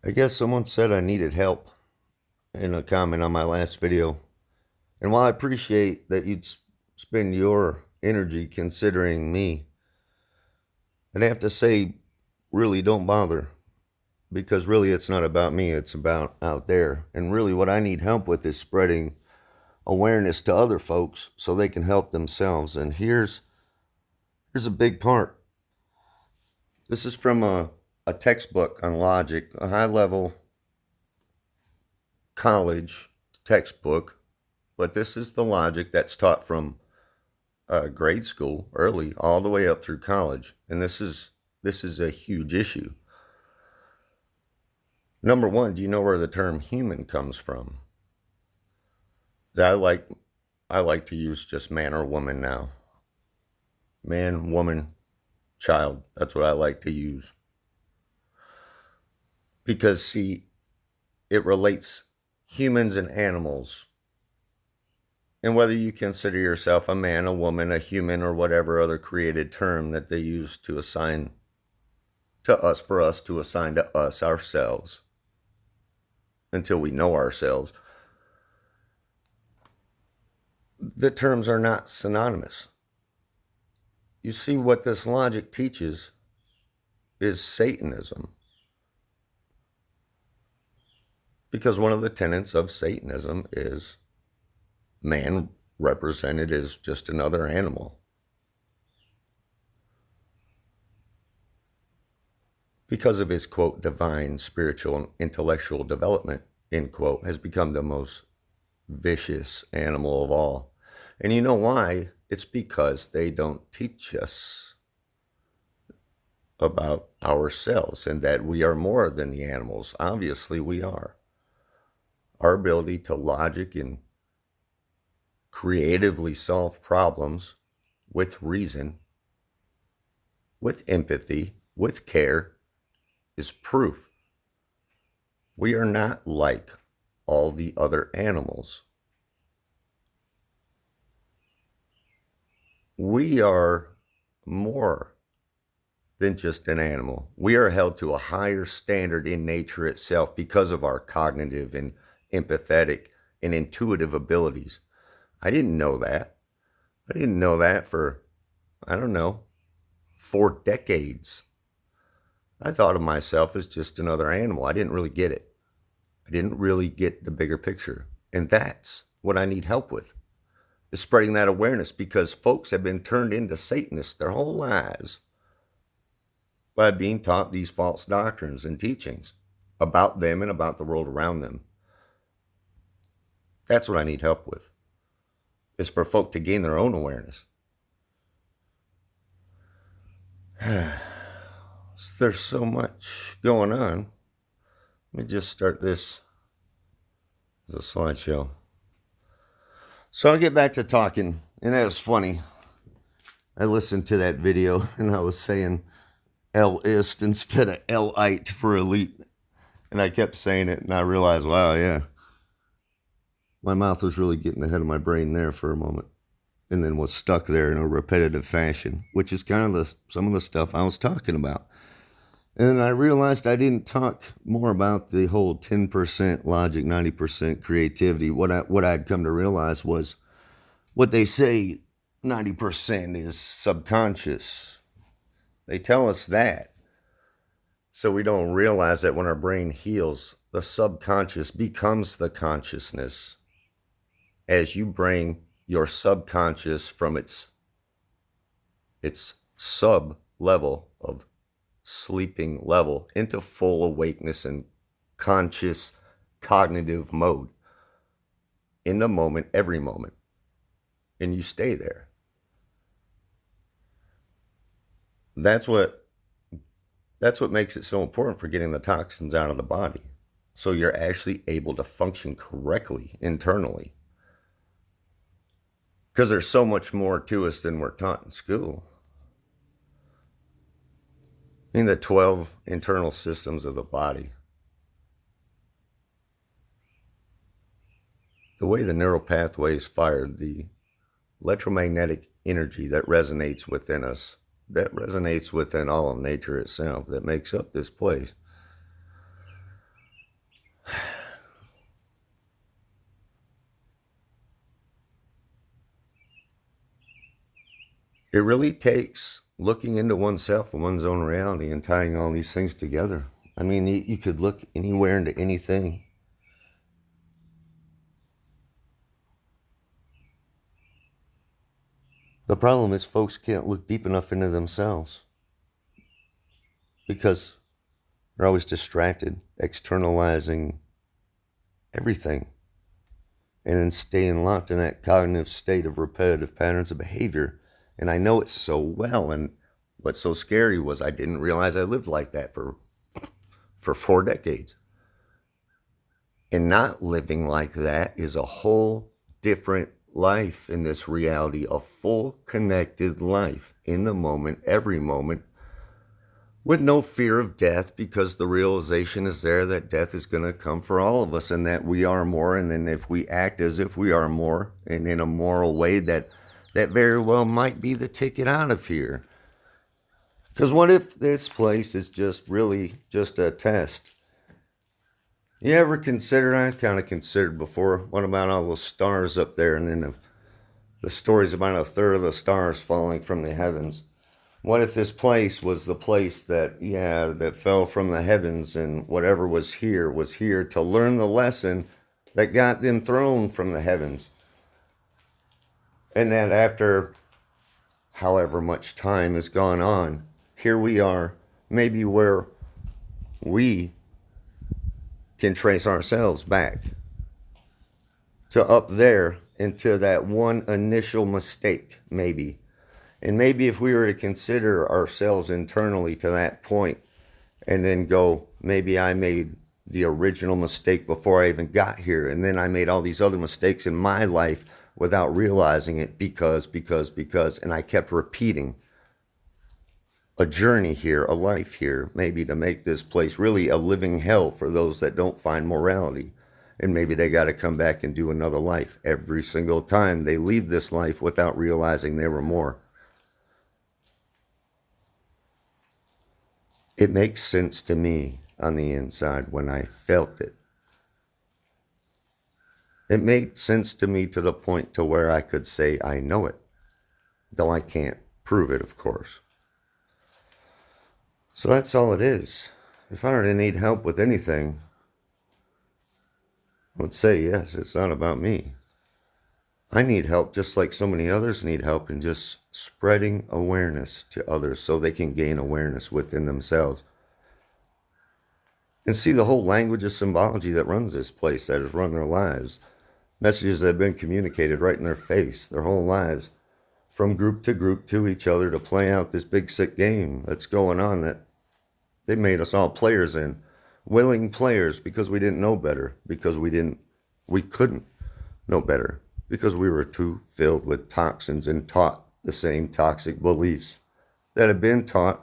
I guess someone said I needed help in a comment on my last video. And while I appreciate that you'd spend your energy considering me, I'd have to say, really don't bother. Because really, it's not about me, it's about out there. And really, what I need help with is spreading awareness to other folks so they can help themselves. And here's a big part. This is from a textbook on logic, a high level college textbook, but this is the logic that's taught from grade school early all the way up through college, and this is a huge issue. Number one, do you know where the term human comes from? I like to use just man or woman now. Man, woman, child. That's what I like to use. Because see, it relates humans and animals. And whether you consider yourself a man, a woman, a human, or whatever other created term that they use to assign to us, for us to assign to us ourselves, until we know ourselves, the terms are not synonymous. You see, what this logic teaches is Satanism. Because one of the tenets of Satanism is man represented as just another animal. Because of his, quote, divine, spiritual, and intellectual development, end quote, has become the most vicious animal of all. And you know why? It's because they don't teach us about ourselves and that we are more than the animals. Obviously, we are. Our ability to logic and creatively solve problems with reason, with empathy, with care, is proof we are not like all the other animals. We are more than just an animal. We are held to a higher standard in nature itself because of our cognitive and empathetic and intuitive abilities. I didn't know that. I didn't know that for, 4 decades. I thought of myself as just another animal. I didn't really get it. I didn't really get the bigger picture. And that's what I need help with, is spreading that awareness, because folks have been turned into Satanists their whole lives by being taught these false doctrines and teachings about them and about the world around them. That's what I need help with, is for folk to gain their own awareness. There's so much going on. Let me just start this as a slideshow. So I'll get back to talking, and that was funny. I listened to that video, and I was saying L-ist instead of L-ite for elite. And I kept saying it, and I realized, wow, yeah. My mouth was really getting ahead of my brain there for a moment, and then was stuck there in a repetitive fashion, which is kind of some of the stuff I was talking about. And then I realized I didn't talk more about the whole 10% logic, 90% creativity. What I'd come to realize was what they say 90% is subconscious. They tell us that. So we don't realize that when our brain heals, the subconscious becomes the consciousness as you bring your subconscious from its sub level of sleeping level into full awakeness and conscious cognitive mode in the moment, every moment, and you stay there. That's what makes it so important for getting the toxins out of the body, so you're actually able to function correctly internally, because there's so much more to us than we're taught in school. In the 12 internal systems of the body, the way the neural pathways fired, the electromagnetic energy that resonates within us, that resonates within all of nature itself, that makes up this place, It really takes looking into oneself and one's own reality and tying all these things together. I mean, you could look anywhere into anything. The problem is folks can't look deep enough into themselves because they're always distracted, externalizing everything, and then staying locked in that cognitive state of repetitive patterns of behavior. And I know it so well. And what's so scary was I didn't realize I lived like that for 4 decades. And not living like that is a whole different life in this reality, a full connected life in the moment, every moment, with no fear of death, because the realization is there that death is going to come for all of us and that we are more. And then if we act as if we are more and in a moral way, that very well might be the ticket out of here. Because what if this place is just really just a test? You ever consider, I kind of considered before, what about all those stars up there, and then the stories about a third of the stars falling from the heavens? What if this place was the place that fell from the heavens, and whatever was here to learn the lesson that got them thrown from the heavens? And that after however much time has gone on, here we are, maybe where we can trace ourselves back to up there into that one initial mistake, maybe. And maybe if we were to consider ourselves internally to that point and then go, maybe I made the original mistake before I even got here, and then I made all these other mistakes in my life without realizing it because, and I kept repeating a journey here, a life here, maybe to make this place really a living hell for those that don't find morality. And maybe they got to come back and do another life every single time they leave this life without realizing they were more. It makes sense to me on the inside when I felt it. It made sense to me to the point to where I could say I know it, though I can't prove it, of course. So that's all it is. If I were to need help with anything, I would say yes, it's not about me. I need help just like so many others need help in just spreading awareness to others so they can gain awareness within themselves. And see the whole language of symbology that runs this place, that has run their lives. Messages that have been communicated right in their face their whole lives, from group to each other, to play out this big sick game that's going on that they made us all players in. Willing players because we didn't know better, because we couldn't know better, because we were too filled with toxins and taught the same toxic beliefs that have been taught,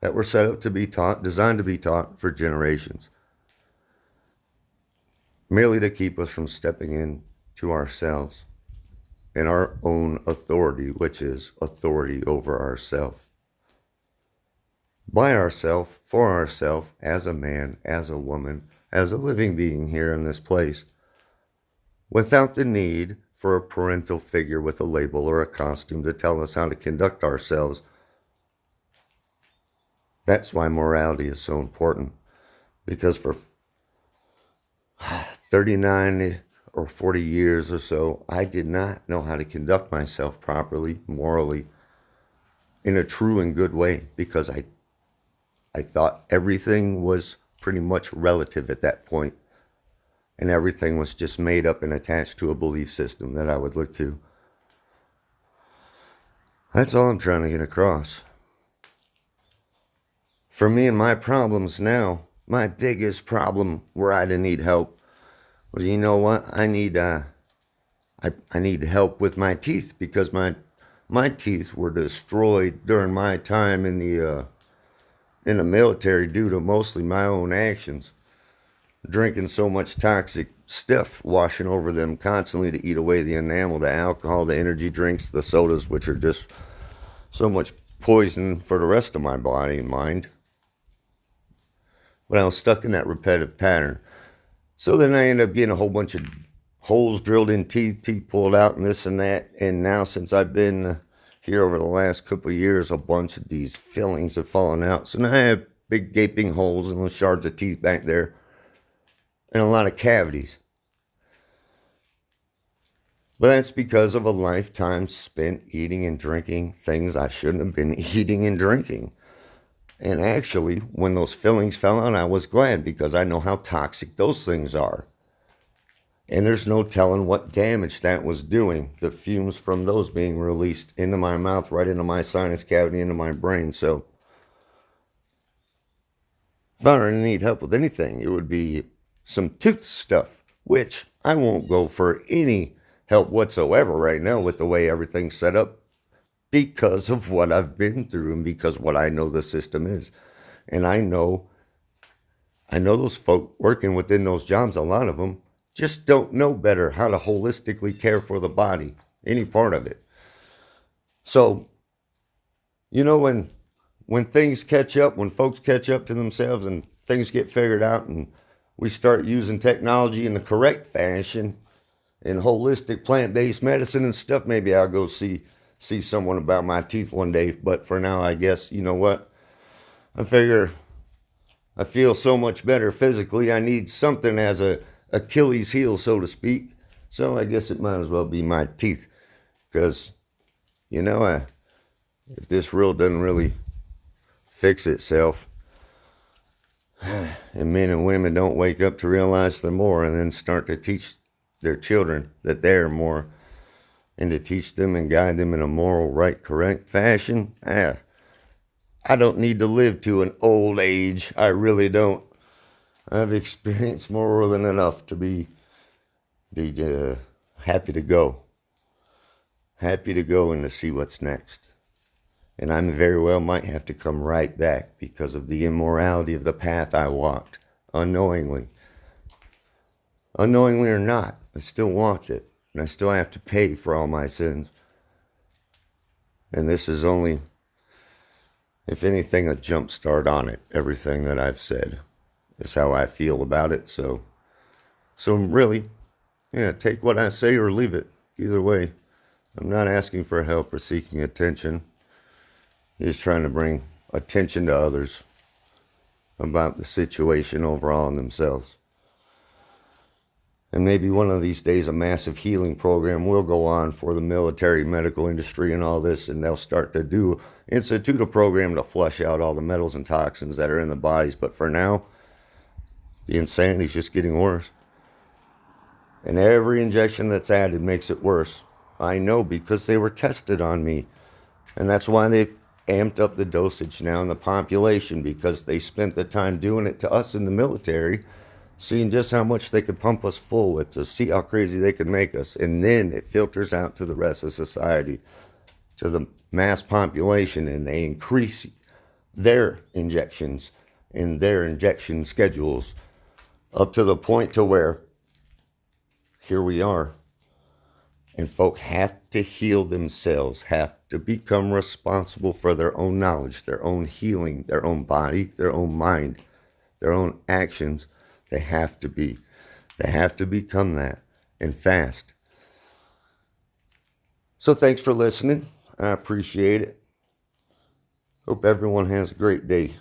that were set up to be taught, designed to be taught for generations, merely to keep us from stepping into ourselves and our own authority, which is authority over ourselves. By ourselves, for ourselves, as a man, as a woman, as a living being here in this place, without the need for a parental figure with a label or a costume to tell us how to conduct ourselves. That's why morality is so important, because for 39 or 40 years or so, I did not know how to conduct myself properly, morally, in a true and good way, because I thought everything was pretty much relative at that point, and everything was just made up and attached to a belief system that I would look to. That's all I'm trying to get across. For me and my problems now, my biggest problem where I didn't need help was, you know what? I need help with my teeth, because my teeth were destroyed during my time in the military due to mostly my own actions. Drinking so much toxic stuff, washing over them constantly to eat away the enamel, the alcohol, the energy drinks, the sodas, which are just so much poison for the rest of my body and mind. But I was stuck in that repetitive pattern. So then I ended up getting a whole bunch of holes drilled in teeth pulled out and this and that. And now since I've been here over the last couple of years, a bunch of these fillings have fallen out. So now I have big gaping holes and little shards of teeth back there and a lot of cavities. But that's because of a lifetime spent eating and drinking things I shouldn't have been eating and drinking. And actually, when those fillings fell out, I was glad because I know how toxic those things are. And there's no telling what damage that was doing, the fumes from those being released into my mouth, right into my sinus cavity, into my brain. So if I really need help with anything, it would be some tooth stuff, which I won't go for any help whatsoever right now with the way everything's set up because of what I've been through and because what I know the system is. And I know those folk working within those jobs, a lot of them just don't know better how to holistically care for the body, any part of it. So, when things catch up, when folks catch up to themselves and things get figured out and we start using technology in the correct fashion in holistic plant-based medicine and stuff, maybe I'll go see someone about my teeth one day. But for now, I guess, you know what? I figure I feel so much better physically. I need something as a Achilles heel, so to speak. So I guess it might as well be my teeth. Because, if this world doesn't really fix itself, and men and women don't wake up to realize they're more and then start to teach their children that they're more and to teach them and guide them in a moral, right, correct fashion, I don't need to live to an old age. I really don't. I've experienced more than enough to be happy to go. Happy to go and to see what's next. And I very well might have to come right back because of the immorality of the path I walked, unknowingly. Unknowingly or not, I still walked it. And I still have to pay for all my sins. And this is only, if anything, a jump start on it. Everything that I've said is how I feel about it. So really, take what I say or leave it. Either way, I'm not asking for help or seeking attention. Just trying to bring attention to others about the situation overall in themselves. And maybe one of these days a massive healing program will go on for the military, medical industry and all this, and they'll start to institute a program to flush out all the metals and toxins that are in the bodies. But for now, the insanity is just getting worse. And every injection that's added makes it worse. I know because they were tested on me. And that's why they've amped up the dosage now in the population, because they spent the time doing it to us in the military, seeing just how much they could pump us full with to see how crazy they could make us. And then it filters out to the rest of society, to the mass population, and they increase their injections and their injection schedules up to the point to where here we are. And folk have to heal themselves, have to become responsible for their own knowledge, their own healing, their own body, their own mind, their own actions. They have to become that, and fast. So thanks for listening. I appreciate it. Hope everyone has a great day.